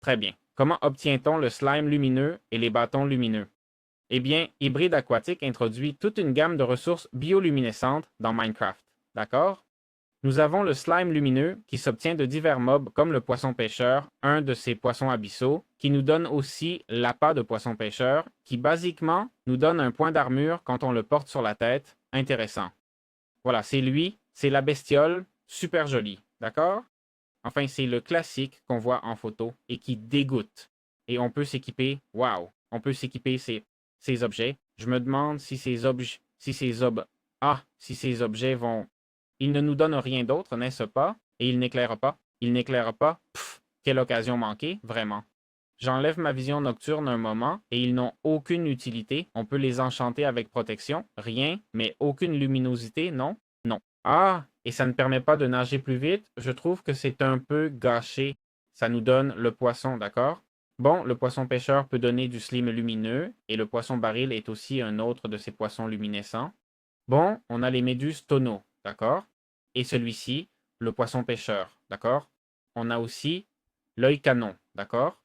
Très bien. Comment obtient-on le slime lumineux et les bâtons lumineux? Eh bien, Hybride Aquatique introduit toute une gamme de ressources bioluminescentes dans Minecraft. D'accord? Nous avons le slime lumineux qui s'obtient de divers mobs comme le poisson pêcheur, un de ces poissons abyssaux, qui nous donne aussi l'appât de poisson pêcheur, qui basiquement nous donne un point d'armure quand on le porte sur la tête. Intéressant. Voilà, c'est lui, c'est la bestiole, super jolie. D'accord? Enfin, c'est le classique qu'on voit en photo et qui dégoûte. Et on peut s'équiper, waouh, on peut s'équiper ces objets. Je me demande si ces objets, si ces objets vont. Ils ne nous donnent rien d'autre, n'est-ce pas? Et ils n'éclairent pas. Ils n'éclairent pas. Pff, quelle occasion manquée, vraiment. J'enlève ma vision nocturne un moment et ils n'ont aucune utilité. On peut les enchanter avec protection, rien, mais aucune luminosité, non? Non. Ah, et ça ne permet pas de nager plus vite. Je trouve que c'est un peu gâché. Ça nous donne le poisson, d'accord? Bon, le poisson pêcheur peut donner du slime lumineux et le poisson baril est aussi un autre de ces poissons luminescents. Bon, on a les méduses tonneaux, d'accord? Et celui-ci, le poisson pêcheur, d'accord? On a aussi l'œil canon, d'accord?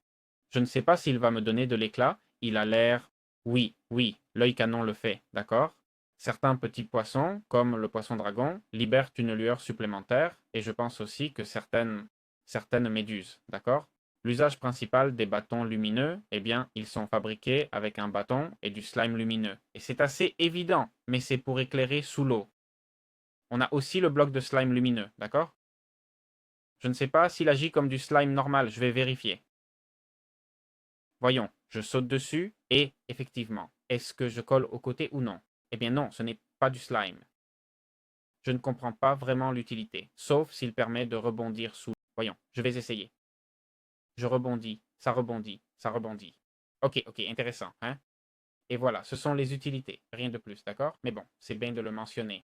Je ne sais pas s'il va me donner de l'éclat. Il a l'air. Oui, oui, l'œil canon le fait, d'accord? Certains petits poissons, comme le poisson dragon, libèrent une lueur supplémentaire, et je pense aussi que certaines méduses, d'accord? L'usage principal des bâtons lumineux, eh bien, ils sont fabriqués avec un bâton et du slime lumineux. Et c'est assez évident, mais c'est pour éclairer sous l'eau. On a aussi le bloc de slime lumineux, d'accord? Je ne sais pas s'il agit comme du slime normal, je vais vérifier. Voyons, je saute dessus et, effectivement, est-ce que je colle au côté ou non? Eh bien non, ce n'est pas du slime. Je ne comprends pas vraiment l'utilité, sauf s'il permet de rebondir sous. Voyons, je vais essayer. Je rebondis, ça rebondit, ça rebondit. Ok, ok, intéressant, hein? Et voilà, ce sont les utilités, rien de plus, d'accord? Mais bon, c'est bien de le mentionner.